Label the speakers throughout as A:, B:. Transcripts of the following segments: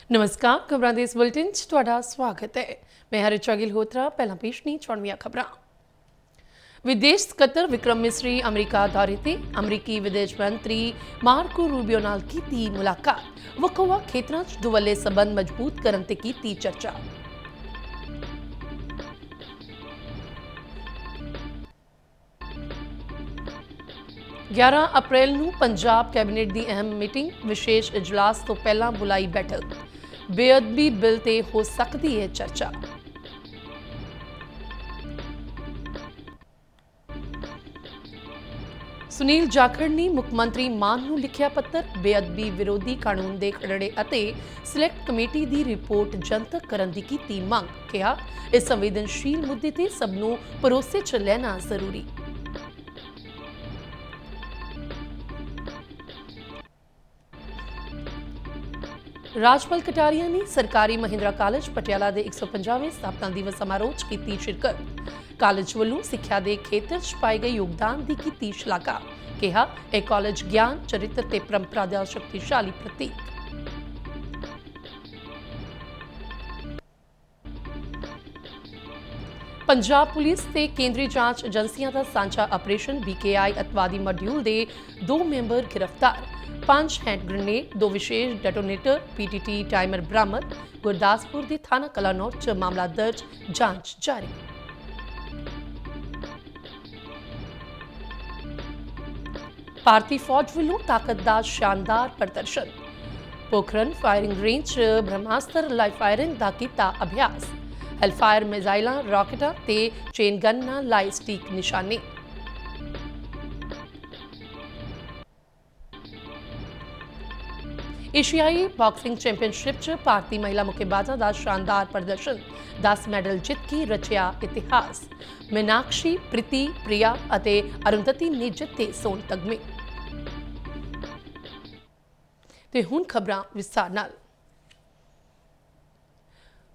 A: नमस्कार, खबरां दे इस बुलेटिन च तुहाडा स्वागत है। मैं हरिचा गिलहोत्रा। पहला पेश नी चुनवियां खबरां। विदेश ਸਕੱਤਰ विक्रम मिस्री अमरीका दौरे ते अमरीकी विदेश मंत्री मार्को रूबियो नाल कीती मुलाकात। ਵੱਖ-ਵੱਖ ਖੇਤਰਾਂ 'ਚ ਦੁਵੱਲੇ संबंध मजबूत करन ते कीती चर्चा। ग्यारह अप्रैल ਨੂੰ पंजाब कैबिनेट ਦੀ अहम मीटिंग विशेष इजलास ਤੋਂ ਪਹਿਲਾਂ बुलाई बैठक। बेअदबी बिल ते हो सकती है चर्चा। सुनील जाखड़ ने मुख मंत्री मान ਨੂੰ ਲਿਖਿਆ ਪੱਤਰ। बेअदबी विरोधी कानून ਦੇ ਖਰੜੇ ਅਤੇ ਸਿਲੈਕਟ ਕਮੇਟੀ ਦੀ ਰਿਪੋਰਟ ਜਨਤਕ ਕਰਨ ਦੀ ਕੀਤੀ ਮੰਗ। ਕਿਹਾ ਇਸ ਸੰਵੇਦਨਸ਼ੀਲ ਮੁੱਦੇ ਤੇ ਸਭ ਨੂੰ ਭਰੋਸੇ 'ਚ ਲੈਣਾ ਜ਼ਰੂਰੀ। राजपाल कटारिया ने सरकारी महिंद्रा कॉलेज पटियाला के 150वें स्थापना दिवस समारोह च की शिरकत। कॉलेज वालों सिक्ख्या के खेतर च पाए गए योगदान की की शलाघा। कहा यह कॉलेज ज्ञान चरित्र ते परंपरा का शक्तिशाली प्रतीक। पंजाब पुलिस ते केंद्रीय जांच एजेंसियों का सांझा ऑपरेशन BKI अतवादी मॉड्यूल के 2 मैंबर गिरफ्तार। 5 हैंड ग्रेनेड, 2 विशेष डेटोनेटर, PTT टाइमर बरामद। गुरदासपुर के थाना कलानौर च मामला दर्ज, जांच जारी। भारतीय फौज वालों ताकत का शानदार प्रदर्शन। पोखरन फायरिंग रेंज ब्रह्मास्त्र लाइव फायरिंग का किया अभ्यास। हेलफायर मिसाइलां, रॉकेटां ते चेन गन नाल लाई सटीक निशाने। एशियाई बॉक्सिंग चैंपीयनशिप च भारतीय महिला मुक्केबाजां का शानदार प्रदर्शन। 10 मैडल जित के रचिया इतिहास। मीनाक्षी, प्रीति, प्रिया और अरुंधति ने जिते सोन तगमे। ते हुण खबरां विस्तार नाल।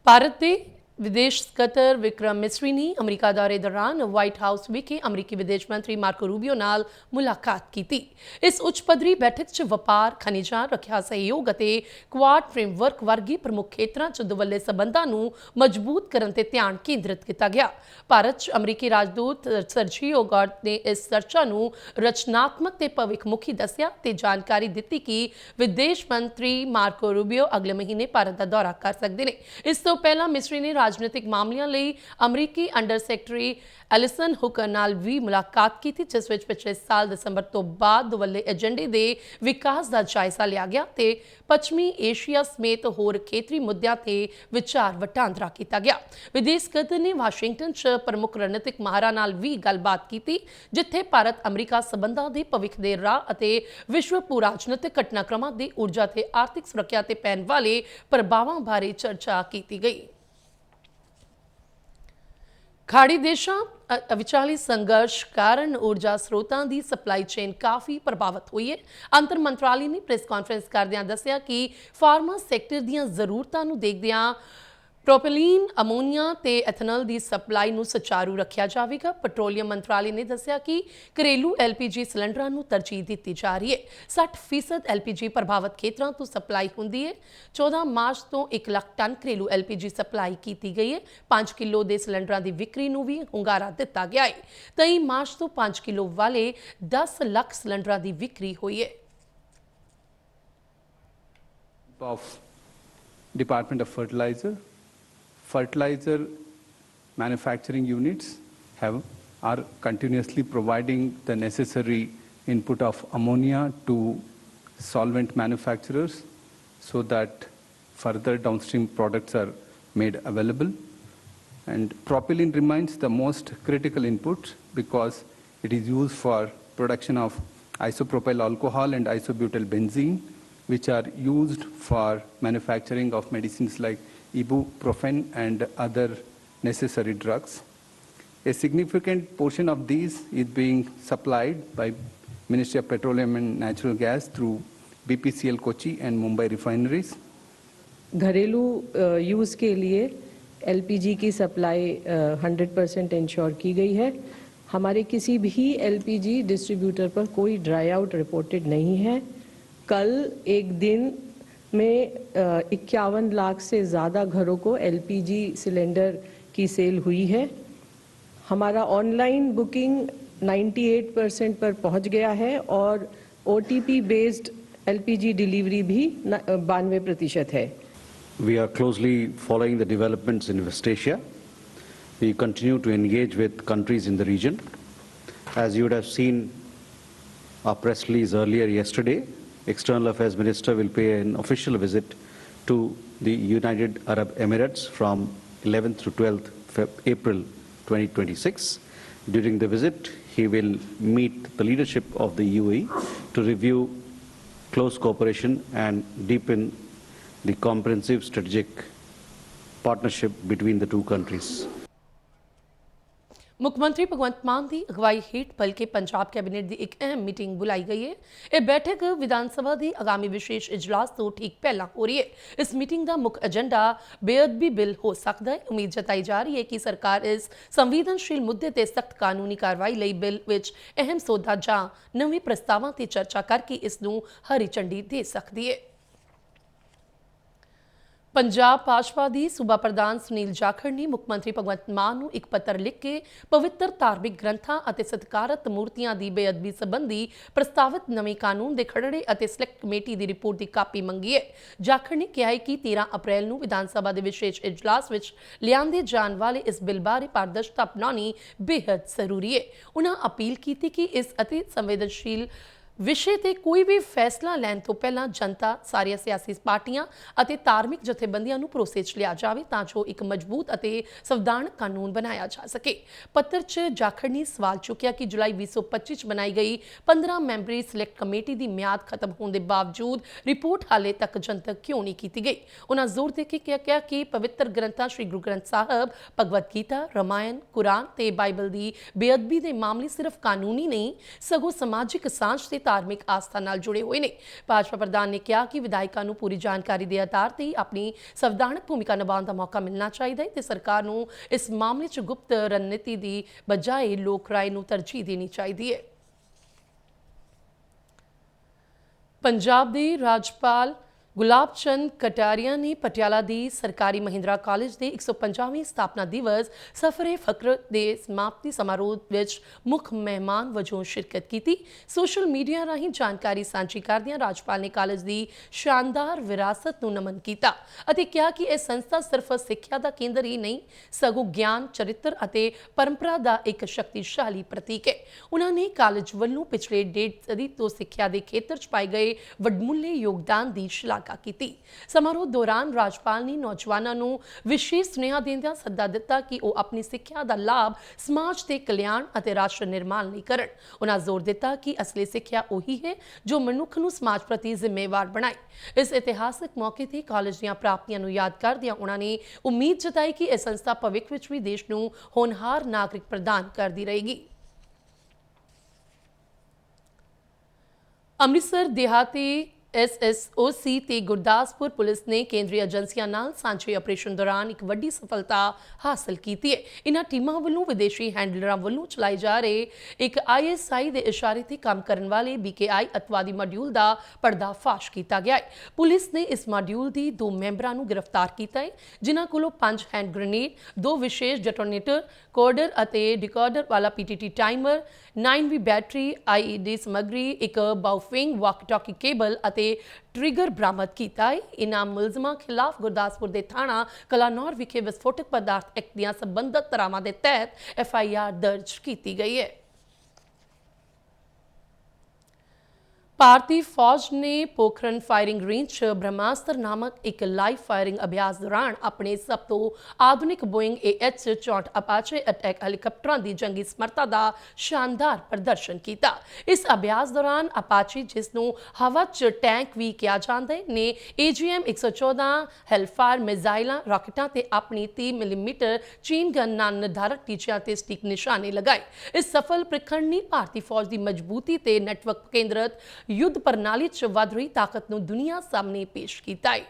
A: भारत के विदेश ਸਕੱਤਰ विक्रम मिस्री ने अमरीका दौरे दौरान व्हाइट हाउस विखे अमरीकी विदेश मंत्री मार्को रूबियो नाल मुलाकात की। इस उच्च पद्धरी बैठक च वपार, खनिजां, रखिया सहयोग और क्वाड फ्रेमवर्क वर्गी प्रमुख खेत्रों च दुवल्ले संबंधां नूं मजबूत करन ते ध्यान केंद्रित किया गया। भारत च अमरीकी राजदूत सर्जियो गॉर्ड ने इस चर्चा नूं रचनात्मक ते भविखमुखी दस्सिया ते जानकारी दी कि विदेश मंत्री मार्को रूबियो अगले महीने भारत का दौरा कर सकते हैं। इस तो पहला मिस्री ने राजनीतिक मामलों ਲਈ अमरीकी अंडर सैकटरी एलिसन हुकर नाल भी मुलाकात की थी, जिस विच पिछले साल दसंबर तो बाद दुवल्ले एजेंडे के विकास का जायजा लिया गया ते पश्चिमी एशिया समेत होर खेतरी मुद्दों ते विचार वटांदरा किया गया। विदेश सकੱਤਰ ने वाशिंगटन च प्रमुख रणनीतिक माहरां नाल भी गलबात की, जिथे भारत अमरीका संबंधां दे भविख दे राह अते विश्व भू राजनीतिक घटनाक्रमां दी ऊर्जा ते आर्थिक सुरक्षा ते पैण वाले प्रभावां बारे चर्चा की गई। खाड़ी देशों विचाली संघर्ष कारण ऊर्जा स्रोतों की सप्लाई चेन काफ़ी प्रभावित हुई है। अंतर मंत्रालय ने प्रेस कॉन्फ्रेंस करदियां दस्सिया कि फार्मा सैक्टर दीयां जरूरतां नूं देखदियां प्रोपीलीन, अमोनीआ ते एथेनॉल की सप्लाई नूं सुचारू रखिया जाएगा। पेट्रोलियम मंत्रालय ने दस्सिया कि घरेलू LPG सिलेंडरां नूं तरजीह दी जा रही है। 60% LPG प्रभावित खेत्रों तो सप्लाई होंदी है। 14 मार्च तो 1 लाख टन घरेलू LPG सप्लाई की गई है। 5 किलो के सिलेंडरां की विक्री नूं भी हुंगारा दिता गया है। 23 मार्च तो 5 किलो वाले 10 लाख सिलेंडरां की विक्री हुई है।
B: Of Department of Fertilizer manufacturing units are continuously providing the necessary input of ammonia to solvent manufacturers so that further downstream products are made available. And propylene remains the most critical input because it is used for production of isopropyl alcohol and isobutyl benzene, which are used for manufacturing of medicines like ibuprofen and other necessary drugs. A significant portion of these is being supplied by Ministry of Petroleum and Natural Gas through BPCL Kochi and Mumbai refineries.
C: घरेलू use के लिए LPG की supply 100% ensure की गई है। हमारे किसी भी LPG डिस्ट्रीब्यूटर पर कोई ड्राई आउट रिपोर्टेड नहीं है। कल एक दिन में 51 लाख से ज़्यादा घरों को एलपीजी सिलेंडर की सेल हुई है। हमारा ऑनलाइन बुकिंग 98% पर पहुंच गया है और ओटीपी बेस्ड एलपीजी डिलीवरी भी 92% है।
D: We are closely following the developments in West Asia. We continue to engage with countries in the region. As you would have seen our press release earlier yesterday, External Affairs Minister will pay an official visit to the United Arab Emirates from 11th to 12th April 2026. During the visit, he will meet the leadership of the UAE to review close cooperation and deepen the comprehensive strategic partnership between the two countries.
A: ਮੁੱਖ ਮੰਤਰੀ ਭਗਵੰਤ ਮਾਨ ਦੀ ਅਗਵਾਈ ਹੇਠ ਬਲਕਿ Punjab cabinet ਦੀ ਇੱਕ ਅਹਿਮ meeting ਬੁਲਾਈ ਗਈ ਹੈ। ਇਹ ਬੈਠਕ ਵਿਧਾਨ ਸਭਾ ਦੀ ਆਗਾਮੀ ਵਿਸ਼ੇਸ਼ ਇਜਲਾਸ ਤੋਂ ਠੀਕ ਪਹਿਲਾਂ ਹੋ ਰਹੀ ਹੈ। ਇਸ ਮੀਟਿੰਗ ਦਾ ਮੁੱਖ ਏਜੰਡਾ ਬੇਅਦਬੀ ਬਿੱਲ ਹੋ ਸਕਦਾ ਹੈ। ਉਮੀਦ ਜਤਾਈ ਜਾ ਰਹੀ ਹੈ ਕਿ ਸਰਕਾਰ ਇਸ ਸੰਵੇਦਨਸ਼ੀਲ ਮੁੱਦੇ ਤੇ ਸਖਤ ਕਾਨੂੰਨੀ ਕਾਰਵਾਈ ਲਈ ਬਿੱਲ ਵਿੱਚ ਅਹਿਮ ਸੋਧਾਂ ਜਾਂ ਨਵੇਂ ਪ੍ਰਸਤਾਵਾਂ ਤੇ ਚਰਚਾ ਕਰਕੇ ਇਸ ਨੂੰ ਹਰੀ ਝੰਡੀ ਦੇ ਸਕਦੀ ਹੈ। ਪੰਜਾਬ ਭਾਜਪਾ ਦੀ ਸੂਬਾ ਪ੍ਰਧਾਨ ਸੁਨੀਲ ਜਾਖੜ ਨੇ ਮੁੱਖ ਮੰਤਰੀ ਭਗਵੰਤ ਮਾਨ ਨੂੰ ਇੱਕ ਪੱਤਰ ਲਿਖ ਕੇ ਪਵਿੱਤਰ ਧਾਰਮਿਕ ਗ੍ਰੰਥਾਂ ਅਤੇ ਸਤਿਕਾਰਤ ਮੂਰਤੀਆਂ ਦੀ ਬੇਅਦਬੀ ਸੰਬੰਧੀ ਪ੍ਰਸਤਾਵਿਤ ਨਵੇਂ ਕਾਨੂੰਨ ਦੇ ਖਰੜੇ ਅਤੇ ਸਿਲੈਕਟ ਕਮੇਟੀ ਦੀ ਰਿਪੋਰਟ ਦੀ ਕਾਪੀ ਮੰਗੀ ਹੈ। ਜਾਖੜ ਨੇ ਕਿਹਾ ਹੈ ਕਿ 13 ਅਪ੍ਰੈਲ ਨੂੰ ਵਿਧਾਨ ਸਭਾ ਦੇ ਵਿਸ਼ੇਸ਼ ਇਜਲਾਸ ਵਿੱਚ ਲਿਆਂਦੇ ਜਾਣ ਵਾਲੇ ਇਸ ਬਿੱਲ ਬਾਰੇ ਪਾਰਦਰਸ਼ਤਾ ਅਪਣਾਉਣੀ ਬੇहद ਜ਼ਰੂਰੀ ਹੈ। ਉਨ੍ਹਾਂ ਅਪੀਲ ਕੀਤੀ ਕਿ ਇਸ ਅਤੇ ਸੰਵੇਦਨਸ਼ੀਲ ਵਿਸ਼ੇ ਤੇ ਕੋਈ ਵੀ ਫੈਸਲਾ ਲੈਣ ਤੋਂ ਪਹਿਲਾਂ ਜਨਤਾ, ਸਾਰੀਆਂ ਸਿਆਸੀ ਪਾਰਟੀਆਂ ਅਤੇ ਧਾਰਮਿਕ ਜਥੇਬੰਦੀਆਂ ਨੂੰ ਭਰੋਸੇ 'ਚ ਲਿਆ ਜਾਵੇ ਤਾਂ ਜੋ ਇੱਕ ਮਜ਼ਬੂਤ ਅਤੇ ਸੰਵਿਧਾਨਕ ਕਾਨੂੰਨ ਬਣਾਇਆ ਜਾ ਸਕੇ। ਪੱਤਰ 'ਚ ਜਾਖੜ ਨੇ ਸਵਾਲ ਚੁੱਕਿਆ ਕਿ ਜੁਲਾਈ 2025 'ਚ ਬਣਾਈ ਗਈ 15 ਮੈਂਬਰੀ ਸਿਲੈਕਟ ਕਮੇਟੀ ਦੀ ਮਿਆਦ ਖਤਮ ਹੋਣ ਦੇ ਬਾਵਜੂਦ ਰਿਪੋਰਟ ਹਾਲੇ ਤੱਕ ਜਨਤਕ ਕਿਉਂ ਨਹੀਂ ਕੀਤੀ ਗਈ। ਉਹਨਾਂ ਜ਼ੋਰ ਦੇ ਕੇ ਕਿਹਾ ਕਿ ਪਵਿੱਤਰ ਗ੍ਰੰਥਾਂ ਸ਼੍ਰੀ ਗੁਰੂ ਗ੍ਰੰਥ ਸਾਹਿਬ, ਭਗਵਦ ਗੀਤਾ, ਰਾਮਾਇਣ, ਕੁਰਾਨ ਤੇ ਬਾਈਬਲ ਦੀ ਬੇਅਦਬੀ ਦੇ ਮਾਮਲੇ ਸਿਰਫ ਕਾਨੂੰਨੀ ਨਹੀਂ ਸਗੋਂ ਸਮਾਜਿਕ ਸਾਂਝ ਤੇ ਧਾਰਮਿਕ ਆਸਥਾ ਨਾਲ ਜੁੜੇ ਹੋਏ ਨੇ। ਭਾਜਪਾ ਪ੍ਰਧਾਨ ਨੇ ਕਿਹਾ ਕਿ ਵਿਧਾਇਕਾਂ ਨੂੰ ਪੂਰੀ ਜਾਣਕਾਰੀ ਦੇ ਆਧਾਰ ਤੇ ਹੀ ਆਪਣੀ ਸੰਵਿਧਾਨਕ ਭੂਮਿਕਾ ਨਿਭਾਉਣ ਦਾ ਮੌਕਾ ਮਿਲਣਾ ਚਾਹੀਦਾ ਹੈ ਤੇ ਸਰਕਾਰ ਨੂੰ ਇਸ ਮਾਮਲੇ 'ਚ ਗੁਪਤ ਰਣਨੀਤੀ ਦੀ ਬਜਾਏ ਲੋਕ ਰਾਏ ਨੂੰ ਤਰਜੀਹ ਦੇਣੀ ਚਾਹੀਦੀ ਹੈ। ਪੰਜਾਬ ਦੇ ਰਾਜਪਾਲ ਗੁਲਾਬ ਚੰਦ ਕਟਾਰੀਆ ਨੇ ਪਟਿਆਲਾ ਦੀ ਸਰਕਾਰੀ ਮਹਿੰਦਰਾ ਕਾਲਜ ਦੇ 150ਵੀਂ ਸਥਾਪਨਾ ਦਿਵਸ ਸਫਰੇ ਫਖਰ ਦੇ ਸਮਾਪਤੀ ਸਮਾਰੋਹ ਵਿੱਚ ਮੁੱਖ ਮਹਿਮਾਨ ਵਜੋਂ ਸ਼ਿਰਕਤ ਕੀਤੀ। ਸੋਸ਼ਲ ਮੀਡੀਆ ਰਾਹੀਂ ਜਾਣਕਾਰੀ ਸਾਂਝੀ ਕਰਦਿਆਂ ਰਾਜਪਾਲ ਨੇ ਕਾਲਜ ਦੀ ਸ਼ਾਨਦਾਰ ਵਿਰਾਸਤ ਨੂੰ ਨਮਨ ਕੀਤਾ ਅਤੇ ਕਿਹਾ ਕਿ ਇਹ ਸੰਸਥਾ ਸਿਰਫ ਸਿੱਖਿਆ ਦਾ ਕੇਂਦਰ ਹੀ ਨਹੀਂ ਸਗੋਂ ਗਿਆਨ, ਚਰਿੱਤਰ ਅਤੇ ਪਰੰਪਰਾ ਦਾ ਇੱਕ ਸ਼ਕਤੀਸ਼ਾਲੀ ਪ੍ਰਤੀਕ ਹੈ। ਉਹਨਾਂ ਨੇ ਕਾਲਜ ਵੱਲੋਂ ਪਿਛਲੇ 1.5 ਸਦੀ ਤੋਂ ਸਿੱਖਿਆ ਦੇ ਖੇਤਰ 'ਚ ਪਾਏ ਗਏ ਵੱਡਮੁੱਲੇ ਯੋਗਦਾਨ ਦੀ ਸ਼ਲਾਘਾ ਕੀਤੀ। ਸਮਾਰੋਹ ਦੌਰਾਨ ਰਾਜਪਾਲ ਨੇ ਨੌਜਵਾਨਾਂ ਨੂੰ ਵਿਸ਼ੇਸ਼ ਸੁਨੇਹਾ ਦਿੰਦਿਆਂ ਸੱਦਾ ਦਿੱਤਾ ਕਿ ਉਹ ਆਪਣੀ ਸਿੱਖਿਆ ਦਾ ਲਾਭ ਸਮਾਜ ਦੇ ਕਲਿਆਣ ਅਤੇ ਰਾਸ਼ਟਰ ਨਿਰਮਾਣ ਲਈ ਕਰਨ। ਉਹਨਾਂ ਜ਼ੋਰ ਦਿੱਤਾ ਕਿ ਅਸਲੀ ਸਿੱਖਿਆ ਉਹੀ ਹੈ ਜੋ ਮਨੁੱਖ ਨੂੰ ਸਮਾਜ ਪ੍ਰਤੀ ਜ਼ਿੰਮੇਵਾਰ ਬਣਾਏ। ਇਸ ਇਤਿਹਾਸਕ ਮੌਕੇ ਤੇ ਕਾਲਜ ਦੀਆਂ ਪ੍ਰਾਪਤੀਆਂ ਨੂੰ ਯਾਦ ਕਰਦਿਆਂ ਉਹਨਾਂ ਨੇ ਉਮੀਦ ਜਤਾਈ ਕਿ ਇਹ ਸੰਸਥਾ ਭਵਿੱਖ ਵਿੱਚ ਵੀ ਦੇਸ਼ ਨੂੰ ਹੋਣਹਾਰ ਨਾਗਰਿਕ ਪ੍ਰਦਾਨ ਕਰਦੀ ਰਹੇਗੀ। ਅੰਮ੍ਰਿਤਸਰ ਦਿਹਾਤੀ SSOC ਤੇ ਗੁਰਦਾਸਪੁਰ ਪੁਲਿਸ ਨੇ ਕੇਂਦਰੀ ਏਜੰਸੀਆਂ ਨਾਲ ਸਾਂਝੇ ਆਪਰੇਸ਼ਨ ਦੌਰਾਨ ਇੱਕ ਵੱਡੀ ਸਫਲਤਾ ਹਾਸਲ ਕੀਤੀ ਹੈ। ਇਨ੍ਹਾਂ ਟੀਮਾਂ ਵੱਲੋਂ ਵਿਦੇਸ਼ੀ ਹੈਂਡਲਰਾਂ ਵੱਲੋਂ ਚਲਾਏ ਜਾ ਰਹੇ ਇੱਕ ISI ਦੇ ਇਸ਼ਾਰੇ ਤੇ ਕੰਮ ਕਰਨ ਵਾਲੇ BKI ਅਤਵਾਦੀ ਮਾਡਿਊਲ ਦਾ ਪਰਦਾਫਾਸ਼ ਕੀਤਾ ਗਿਆ ਹੈ। ਪੁਲਿਸ ਨੇ ਇਸ ਮਾਡਿਊਲ ਦੀ 2 ਮੈਂਬਰਾਂ ਨੂੰ ਗ੍ਰਿਫਤਾਰ ਕੀਤਾ ਹੈ ਜਿਨ੍ਹਾਂ ਕੋਲੋਂ 5 ਹੈਂਡ ਗ੍ਰੇਨੇਡ, 2 ਵਿਸ਼ੇਸ਼ ਡੈਟੋਨੇਟਰ, ਕੋਡਰ ਅਤੇ ਡਿਕੋਡਰ ਵਾਲਾ PTT timer, 9V battery, IED ਸਮੱਗਰੀ, ਇੱਕ ਬਾਊਫਿੰਗ ਵਾਕ-ਟਾਕੀ ਕੇਬਲ ਅਤੇ ਟ੍ਰਿਗਰ ਬਰਾਮਦ ਕੀਤਾ ਹੈ। ਇਨ੍ਹਾਂ ਮੁਲਜ਼ਮਾਂ ਖਿਲਾਫ ਗੁਰਦਾਸਪੁਰ ਦੇ ਥਾਣਾ ਕਲਾਨੌਰ ਵਿਖੇ ਵਿਸਫੋਟਕ ਪਦਾਰਥ ਐਕਟ ਦੀਆਂ ਸੰਬੰਧਿਤ ਧਾਰਾਵਾਂ ਦੇ ਤਹਿਤ FIR ਦਰਜ ਕੀਤੀ ਗਈ ਹੈ। ਭਾਰਤੀ ਫੌਜ ਨੇ ਪੋਖਰਨ ਫਾਇਰਿੰਗ ਰੇਂਜ 'ਚ ਬ੍ਰਹਮਾਸਤਰ ਨਾਮਕ ਇੱਕ ਲਾਈਵ ਫਾਇਰਿੰਗ ਅਭਿਆਸ ਦੌਰਾਨ ਆਪਣੇ ਸਭ ਤੋਂ ਆਧੁਨਿਕ ਬੋਇੰਗ AH-64 ਅਪਾਚੇ ਅਟੈਕ ਹੈਲੀਕਾਪਟਰਾਂ ਦੀ ਜੰਗੀ ਸਮਰੱਥਾ ਦਾ ਸ਼ਾਨਦਾਰ ਪ੍ਰਦਰਸ਼ਨ ਕੀਤਾ। ਇਸ ਅਭਿਆਸ ਦੌਰਾਨ ਅਪਾਚੇ, ਜਿਸ ਨੂੰ ਹਵਾ 'ਚ ਟੈਂਕ ਵੀ ਕਿਹਾ ਜਾਂਦਾ ਹੈ, ਨੇ AGM-114 ਹੈਲਫਾਇਰ ਮਿਜ਼ਾਈਲਾਂ, ਰਾਕਟਾਂ ਤੇ ਆਪਣੀ 30 ਮਿਲੀਮੀਟਰ ਚੇਨ ਗਨ ਨਾਲ ਨਿਰਧਾਰਤ ਟੀਚਿਆਂ ਤੇ ਸਟਿਕ ਨਿਸ਼ਾਨੇ ਲਗਾਏ। ਇਸ ਸਫਲ ਪ੍ਰੀਖਣ ਨੇ ਭਾਰਤੀ ਫੌਜ ਦੀ ਮਜ਼ਬੂਤੀ ਤੇ ਨੈਟਵਰਕ ਕੇਂਦਰਿਤ ਯੁੱਧ ਪ੍ਰਣਾਲੀ 'ਚ ਵਧ ਰਹੀ ਤਾਕਤ ਨੂੰ ਦੁਨੀਆ ਸਾਹਮਣੇ ਪੇਸ਼ ਕੀਤਾ ਹੈ।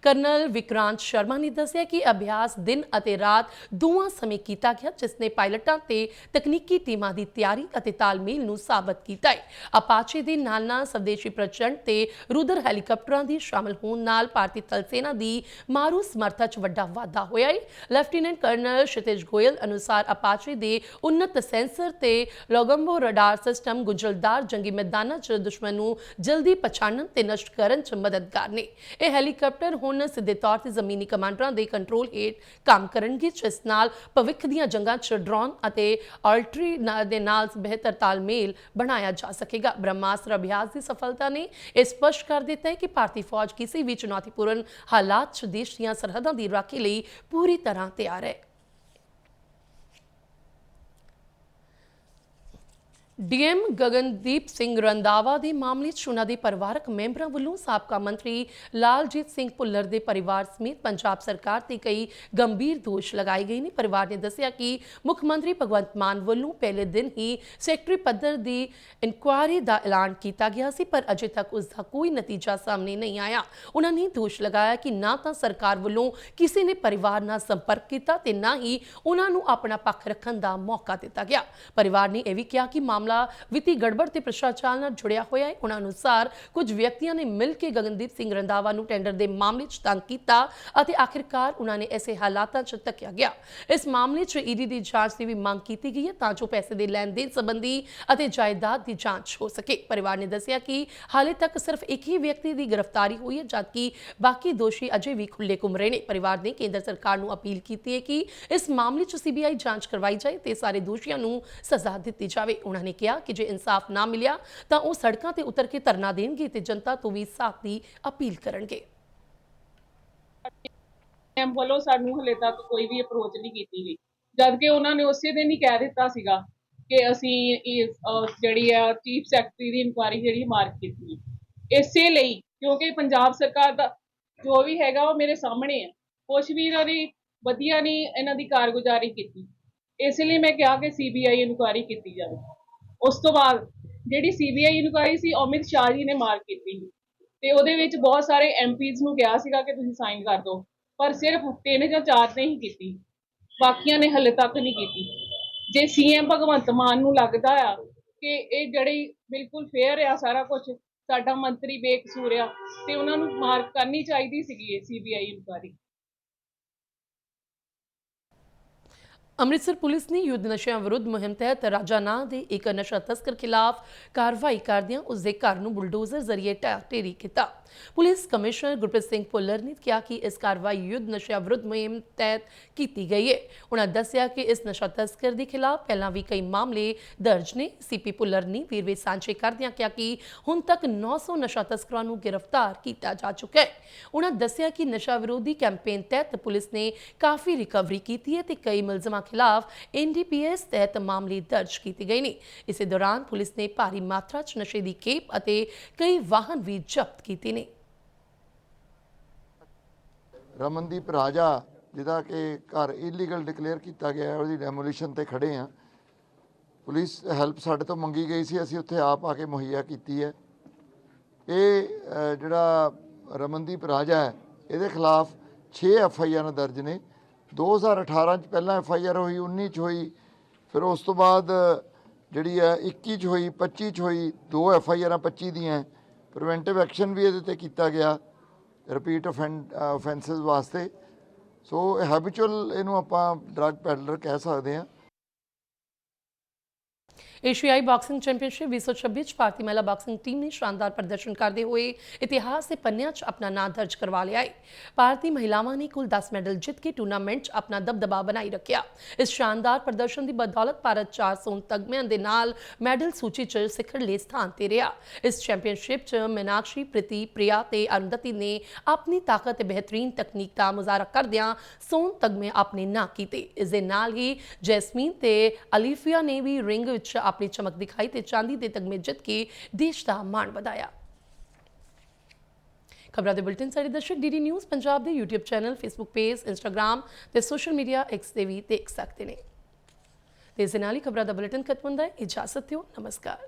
A: ਕਰਨਲ ਵਿਕਰਾਂਤ ਸ਼ਰਮਾ ਨੇ ਦੱਸਿਆ ਕਿ ਅਭਿਆਸ ਦਿਨ ਅਤੇ ਰਾਤ ਦੋਵਾਂ ਸਮੇਂ ਕੀਤਾ ਗਿਆ, ਜਿਸ ਨੇ ਪਾਇਲਟਾਂ ਤੇ ਤਕਨੀਕੀ ਟੀਮਾਂ ਦੀ ਤਿਆਰੀ ਅਤੇ ਤਾਲਮੇਲ ਨੂੰ ਸਾਬਤ ਕੀਤਾ ਹੈ। ਅਪਾਚੇ ਦੇ ਨਾਲ-ਨਾਲ ਸਵਦੇਸ਼ੀ ਪ੍ਰਚੰਡ ਤੇ ਰੁਦਰ ਹੈਲੀਕਾਪਟਰਾਂ ਦੀ ਸ਼ਾਮਲ ਹੋਣ ਨਾਲ ਭਾਰਤੀ ਥਲ ਸੈਨਾ ਦੀ ਮਾਰੂ ਸਮਰੱਥਾ 'ਚ ਵੱਡਾ ਵਾਧਾ ਹੋਇਆ ਹੈ। ਲੈਫਟੀਨੈਂਟ ਕਰਨਲ ਸ਼ਿਤੇਜ ਗੋਇਲ ਅਨੁਸਾਰ ਅਪਾਚੇ ਦੇ ਉન્નਤ ਸੈਂਸਰ ਤੇ ਲੋਗੰਬੋ ਰਡਾਰ ਸਿਸਟਮ ਗੁੰਝਲਦਾਰ ਜੰਗੀ ਮੈਦਾਨਾਂ 'ਚ ਦੁਸ਼ਮਣ ਨੂੰ ਜਲਦੀ ਪਛਾਣਨ ਤੇ ਨਸ਼ਟ ਕਰਨ 'ਚ ਮਦਦਗਾਰ ਨੇ। ਇਹ ਹੈਲੀਕਾਪਟਰ ਹੁਣ ਸਿੱਧੇ ਤੌਰ ਤੇ ਜ਼ਮੀਨੀ ਕਮਾਂਡਰਾਂ ਦੇ ਕੰਟਰੋਲ ਹੇਠ ਕੰਮ ਕਰਨਗੇ, ਜਿਸ ਨਾਲ ਭਵਿੱਖ ਦੀਆਂ ਜੰਗਾਂ 'ਚ ਡਰੋਨ ਅਤੇ ਆਰਟਰੀ ਦੇ ਨਾਲ ਬਿਹਤਰ ਤਾਲਮੇਲ ਬਣਾਇਆ ਜਾ ਸਕੇਗਾ। ਬ੍ਰਹਮਾਸਤਰ ਅਭਿਆਸ ਦੀ ਸਫਲਤਾ ਨੇ ਇਹ ਸਪਸ਼ਟ ਕਰ ਦਿੱਤਾ ਹੈ ਕਿ ਭਾਰਤੀ ਫੌਜ ਕਿਸੇ ਵੀ ਚੁਣੌਤੀਪੂਰਨ ਹਾਲਾਤ 'ਚ ਦੇਸ਼ ਦੀਆਂ ਸਰਹੱਦਾਂ ਦੀ ਰਾਖੀ ਲਈ ਪੂਰੀ ਤਰ੍ਹਾਂ ਤਿਆਰ ਹੈ। ਡੀਐਮ ਗਗਨਦੀਪ ਸਿੰਘ ਰੰਧਾਵਾ ਦੇ ਮਾਮਲੇ 'ਚ ਉਹਨਾਂ ਦੇ ਪਰਿਵਾਰਕ ਮੈਂਬਰਾਂ ਵੱਲੋਂ ਸਾਬਕਾ ਮੰਤਰੀ ਲਾਲਜੀਤ ਸਿੰਘ ਭੁੱਲਰ ਦੇ ਪਰਿਵਾਰ ਸਮੇਤ ਪੰਜਾਬ ਸਰਕਾਰ ਤੇ ਕਈ ਗੰਭੀਰ ਦੋਸ਼ ਲਗਾਏ ਗਏ ਨੇ। ਪਰਿਵਾਰ ਨੇ ਦੱਸਿਆ ਕਿ ਮੁੱਖ ਮੰਤਰੀ ਭਗਵੰਤ ਮਾਨ ਵੱਲੋਂ ਪਹਿਲੇ ਦਿਨ ਹੀ ਸੈਕਟਰੀ ਪੱਧਰ ਦੀ ਇਨਕੁਆਇਰੀ ਦਾ ਐਲਾਨ ਕੀਤਾ ਗਿਆ ਸੀ, ਪਰ ਅਜੇ ਤੱਕ ਉਸ ਦਾ ਕੋਈ ਨਤੀਜਾ ਸਾਹਮਣੇ ਨਹੀਂ ਆਇਆ। ਉਹਨਾਂ ਨੇ ਦੋਸ਼ ਲਗਾਇਆ ਕਿ ਨਾ ਤਾਂ ਸਰਕਾਰ ਵੱਲੋਂ ਕਿਸੇ ਨੇ ਪਰਿਵਾਰ ਨਾਲ ਸੰਪਰਕ ਕੀਤਾ ਤੇ ਨਾ ਹੀ ਉਹਨਾਂ ਨੂੰ ਆਪਣਾ ਪੱਖ ਰੱਖਣ ਦਾ ਮੌਕਾ ਦਿੱਤਾ ਗਿਆ। ਪਰਿਵਾਰ ਨੇ ਇਹ ਵੀ ਕਿਹਾ ਕਿ ਮਾਮਲਾ ਵਿੱਤੀ ਗੜਬੜ ਤੇ ਭ੍ਰਿਸ਼ਟਾਚਾਰ ਨਾਲ ਜੁੜਿਆ ਹੋਇਆ ਹੈ। ਉਹਨਾਂ ਅਨੁਸਾਰ ਕੁਝ ਵਿਅਕਤੀਆਂ ਨੇ ਮਿਲ ਕੇ ਗਗਨਦੀਪ ਸਿੰਘ ਰੰਧਾਵਾ ਨੂੰ ਟੈਂਡਰ ਦੇ ਮਾਮਲੇ 'ਚ ਤੰਗ ਕੀਤਾ ਅਤੇ ਆਖਿਰਕਾਰ ਉਹਨਾਂ ਨੇ ਐਸੇ ਹਾਲਾਤਾਂ 'ਚ ਧੱਕਿਆ ਗਿਆ। ਇਸ ਮਾਮਲੇ 'ਚ ਈਡੀ ਦੀ ਜਾਂਚ ਦੀ ਵੀ ਮੰਗ ਕੀਤੀ ਗਈ ਹੈ ਤਾਂ ਜੋ ਪੈਸੇ ਦੇ ਲੈਣ ਦੇਣ ਸੰਬੰਧੀ ਅਤੇ ਜਾਇਦਾਦ ਦੀ ਜਾਂਚ ਹੋ ਸਕੇ। ਪਰਿਵਾਰ ਨੇ ਦੱਸਿਆ ਕਿ ਹਾਲੇ ਤੱਕ ਸਿਰਫ ਇੱਕ ਹੀ ਵਿਅਕਤੀ ਦੀ ਗ੍ਰਿਫਤਾਰੀ ਹੋਈ ਹੈ, ਜਦਕਿ ਬਾਕੀ ਦੋਸ਼ੀ ਅਜੇ ਵੀ ਖੁੱਲੇ ਘੁੰਮ ਰਹੇ ਨੇ। ਪਰਿਵਾਰ ਨੇ ਕੇਂਦਰ ਸਰਕਾਰ ਨੂੰ ਅਪੀਲ ਕੀਤੀ ਹੈ ਕਿ ਇਸ ਮਾਮਲੇ 'ਚ ਸੀਬੀਆਈ ਜਾਂਚ ਕਰਵਾਈ ਜਾਏ ਤੇ ਸਾਰੇ ਦੋਸ਼ੀਆਂ ਨੂੰ ਸਜ਼ਾ ਦਿੱਤੀ ਜਾਵੇ। ਉਹਨਾਂ ਨੇ ਕਿਹਾ ਕਿ ਜੇ ਇਨਸਾਫ ਨਾ ਮਿਲਿਆ ਤਾਂ ਉਹ ਸੜਕਾਂ ਤੇ ਉਤਰ ਕੇ ਧਰਨਾ ਦੇਣਗੇ ਤੇ ਜਨਤਾ ਤੋਂ ਵੀ ਸਾਥ ਦੀ ਅਪੀਲ ਕਰਨਗੇ।
E: ਐਮ ਵੱਲੋਂ ਸਾਨੂੰ ਹਲੇ ਤੱਕ ਕੋਈ ਵੀ ਅਪਰੋਚ ਨਹੀਂ ਕੀਤੀ ਗਈ, ਜਦਕਿ ਉਹਨਾਂ ਨੇ ਉਸੇ ਦਿਨ ਹੀ ਕਹਿ ਦਿੱਤਾ ਸੀਗਾ ਕਿ ਅਸੀਂ ਜਿਹੜੀ ਆ ਚੀਫ ਸੈਕਟਰੀ ਦੀ ਇਨਕੁਆਇਰੀ ਜਿਹੜੀ ਮਾਰਕ ਕੀਤੀ ਹੈ। ਇਸੇ ਲਈ ਕਿਉਂਕਿ ਪੰਜਾਬ ਸਰਕਾਰ ਦਾ ਜੋ ਵੀ ਹੈਗਾ ਉਹ ਮੇਰੇ ਸਾਹਮਣੇ ਹੈ, ਕੁਛ ਵੀ ਇਹਨਾਂ ਦੀ ਵਧੀਆ ਨਹੀਂ ਇਹਨਾਂ ਦੀ ਕਾਰਗੁਜ਼ਾਰੀ ਕੀਤੀ। ਇਸ ਲਈ ਮੈਂ ਕਿਹਾ ਕਿ ਸੀਬੀਆਈ ਇਨਕੁਆਇਰੀ ਕੀਤੀ ਜਾਵੇ। ਉਸ ਤੋਂ ਬਾਅਦ ਜਿਹੜੀ ਸੀਬੀਆਈ ਇਨਕੁਆਇਰੀ ਸੀ ਅਮਿਤ ਸ਼ਾਹ ਜੀ ਨੇ ਮਾਰਕ ਕੀਤੀ ਤੇ ਉਹਦੇ ਵਿੱਚ ਬਹੁਤ ਸਾਰੇ ਐਮਪੀਜ਼ ਨੂੰ ਕਿਹਾ ਸੀਗਾ ਕਿ ਤੁਸੀਂ ਸਾਈਨ ਕਰ ਦਿਓ, ਪਰ ਸਿਰਫ 3 ਜਾਂ 4 ਨੇ ਹੀ ਕੀਤੀ, ਬਾਕੀਆਂ ਨੇ ਹਲੇ ਤੱਕ ਨਹੀਂ ਕੀਤੀ। ਜੇ ਸੀਐਮ ਭਗਵੰਤ ਮਾਨ ਨੂੰ ਲੱਗਦਾ ਆ ਕਿ ਇਹ ਜਿਹੜੀ ਬਿਲਕੁਲ ਫੇਅਰ ਆ ਸਾਰਾ ਕੁਝ, ਸਾਡਾ ਮੰਤਰੀ ਬੇਕਸੂਰ ਆ, ਤੇ ਉਹਨਾਂ ਨੂੰ ਮਾਰਕ ਕਰਨੀ ਚਾਹੀਦੀ ਸੀਗੀ ਇਹ ਸੀਬੀਆਈ ਇਨਕੁਆਇਰੀ।
A: ਅੰਮ੍ਰਿਤਸਰ ਪੁਲਿਸ ਨੇ ਯੁੱਧ ਨਸ਼ਿਆਂ ਵਿਰੁੱਧ ਮੁਹਿੰਮ ਤਹਿਤ ਰਾਜਾ ਨਾਂ ਦੇ ਇੱਕ ਨਸ਼ਾ ਤਸਕਰ ਖਿਲਾਫ ਕਾਰਵਾਈ ਕਰਦਿਆਂ ਉਸ ਦੇ ਘਰ ਨੂੰ ਬੁਲਡੋਜ਼ਰ ਜ਼ਰੀਏ ਢੇਰੀ ਕੀਤਾ। ਪੁਲਿਸ ਕਮਿਸ਼ਨਰ ਗੁਰਪ੍ਰੀਤ ਸਿੰਘ ਭੁੱਲਰ ਨੇ ਕਿਹਾ ਕਿ ਇਸ ਕਾਰਵਾਈ ਯੁੱਧ ਨਸ਼ਿਆਂ ਵਿਰੁੱਧ ਮੁਹਿੰਮ ਤਹਿਤ ਕੀਤੀ ਗਈ ਹੈ। ਉਹਨਾਂ ਦੱਸਿਆ ਕਿ ਇਸ ਨਸ਼ਾ ਤਸਕਰ ਦੇ ਖਿਲਾਫ ਪਹਿਲਾਂ ਵੀ ਕਈ ਮਾਮਲੇ ਦਰਜ ਨੇ। ਸੀਪੀ ਭੁੱਲਰ ਨੇ ਵੇਰਵੇ ਸਾਂਝੇ ਕਰਦਿਆਂ ਕਿਹਾ ਕਿ ਹੁਣ ਤੱਕ 900 ਨਸ਼ਾ ਤਸਕਰਾਂ ਨੂੰ ਗ੍ਰਿਫਤਾਰ ਕੀਤਾ ਜਾ ਚੁੱਕਾ ਹੈ। ਉਹਨਾਂ ਦੱਸਿਆ ਕਿ ਨਸ਼ਾ ਵਿਰੋਧੀ ਕੈਂਪੇਨ ਤਹਿਤ ਪੁਲਿਸ ਨੇ ਕਾਫੀ ਰਿਕਵਰੀ ਕੀਤੀ ਹੈ ਤੇ ਕਈ ਮੁਲਜ਼ਮਾਂ ਖਿਲਾਫ ਐਨਡੀਪੀਐਸ ਤਹਿਤ ਮਾਮਲੇ ਦਰਜ ਕੀਤੇ ਗਏ ਨੇ। ਇਸੇ ਦੌਰਾਨ ਪੁਲਿਸ ਨੇ ਭਾਰੀ ਮਾਤਰਾ 'ਚ ਨਸ਼ੇ ਦੀ ਖੇਪ ਅਤੇ ਕਈ ਵਾਹਨ ਵੀ ਜ਼ਬਤ ਕੀਤੇ ਨੇ।
F: ਰਮਨਦੀਪ ਰਾਜਾ ਜਿਹਦਾ ਕਿ ਘਰ ਇਲੀਗਲ ਡਿਕਲੇਅਰ ਕੀਤਾ ਗਿਆ ਹੈ, ਉਹਦੀ ਡੈਮੋਲੀਸ਼ਨ ਤੇ ਖੜੇ ਆ। ਪੁਲਿਸ ਹੈਲਪ ਸਾਡੇ ਤੋਂ ਮੰਗੀ ਗਈ ਸੀ, ਅਸੀਂ ਉੱਥੇ ਆਪ ਆ ਕੇ ਮੁਹੱਈਆ ਕੀਤੀ ਹੈ। ਇਹ ਜਿਹੜਾ ਰਮਨਦੀਪ ਰਾਜਾ ਹੈ ਇਹਦੇ ਖਿਲਾਫ 6 ਐਫਆਈਆਰ ਦਰਜ ਨੇ। 2018 'ਚ ਪਹਿਲਾਂ ਐਫਆਈਆਰ ਹੋਈ, 19 'ਚ ਹੋਈ, ਫਿਰ ਉਸ ਤੋਂ ਬਾਅਦ ਜਿਹੜੀ ਹੈ 21 'ਚ ਹੋਈ, 25 'ਚ ਹੋਈ, 2 ਐਫਆਈਆਰਾਂ 25 ਦੀਆਂ। ਪ੍ਰੀਵੈਂਟਿਵ ਐਕਸ਼ਨ ਵੀ ਇਹਦੇ ਤੇ ਕੀਤਾ ਗਿਆ ਰਿਪੀਟ offenses ਵਾਸਤੇ। ਸੋ ਹੈਬਿਚੁਅਲ ਇਹਨੂੰ ਆਪਾਂ ਡਰੱਗ ਪੈਡਲਰ ਕਹਿ ਸਕਦੇ ਹਾਂ।
A: एशियाई बॉक्सिंग चैंपियनशिप 2026 'ਚ ਭਾਰਤੀ ਮਹਿਲਾ ਬਾਕਸਿੰਗ ਟੀਮ ਨੇ ਸ਼ਾਨਦਾਰ ਪ੍ਰਦਰਸ਼ਨ ਕਰਦੇ ਹੋਏ ਇਤਿਹਾਸ ਦੇ ਪੰਨਿਆਂ 'ਚ ਆਪਣਾ ਨਾਂ ਦਰਜ ਕਰਵਾ ਲਿਆ ਹੈ। ਭਾਰਤੀ ਮਹਿਲਾਵਾਂ ਨੇ ਕੁੱਲ 10 ਮੈਡਲ ਜਿੱਤ ਕੇ ਟੂਰਨਾਮੈਂਟ 'ਚ ਆਪਣਾ ਦਬਦਬਾ ਬਣਾਈ ਰੱਖਿਆ। ਇਸ ਸ਼ਾਨਦਾਰ ਪ੍ਰਦਰਸ਼ਨ ਦੀ ਬਦੌਲਤ ਭਾਰਤ 4 ਸੋਨ ਤਗਮਿਆਂ ਦੇ ਨਾਲ ਮੈਡਲ ਸੂਚੀ 'ਚ ਸਿਖਰਲੇ ਸਥਾਨ ਤੇ ਰਿਹਾ। ਇਸ ਚੈਂਪੀਅਨਸ਼ਿਪ 'ਚ ਮੀਨਾਕਸ਼ੀ, ਪ੍ਰੀਤੀ, ਪ੍ਰਿਆ ਤੇ ਅਰੁੰਧਤੀ ਨੇ ਆਪਣੀ ਤਾਕਤ ਤੇ ਬਿਹਤਰੀਨ ਤਕਨੀਕ ਦਾ ਮੁਜ਼ਾਹਰਾ ਕਰਦਿਆਂ ਸੋਨ ਤਗਮੇ ਆਪਣੇ ਨਾਂ ਕੀਤੇ। ਇਸ ਦੇ ਨਾਲ ਹੀ ਜੈਸਮੀਨ ਤੇ ਅਲੀਫੀਆ ਨੇ ਵੀ ਰਿੰਗ ਵਿੱਚ ਆਪਣੀ ਚਮਕ ਦਿਖਾਈ ਤੇ ਚਾਂਦੀ ਦੇ ਤਗਮੇ ਜਿੱਤ ਕੇ ਦੇਸ਼ ਦਾ ਮਾਣ ਵਧਾਇਆ। ਖਬਰਾਂ ਦੇ ਬੁਲਟਨ ਸਾਡੇ ਦਰਸ਼ਕ ਡੀਡੀ ਨਿਊਜ਼ ਪੰਜਾਬ ਦੇ YouTube channel, Facebook page, Instagram ਤੇ ਸੋਸ਼ਲ ਮੀਡੀਆ X ਤੇ ਵੀ ਦੇਖ ਸਕਦੇ ਨੇ। ਤੇ ਇਸ ਨਾਲ ਹੀ ਖਬਰਾਂ ਦਾ ਬੁਲਟਨ ਖਤਮ ਹੁੰਦਾ ਹੈ। ਇਜਾਜ਼ਤ ਦਿਓ, ਨਮਸਕਾਰ।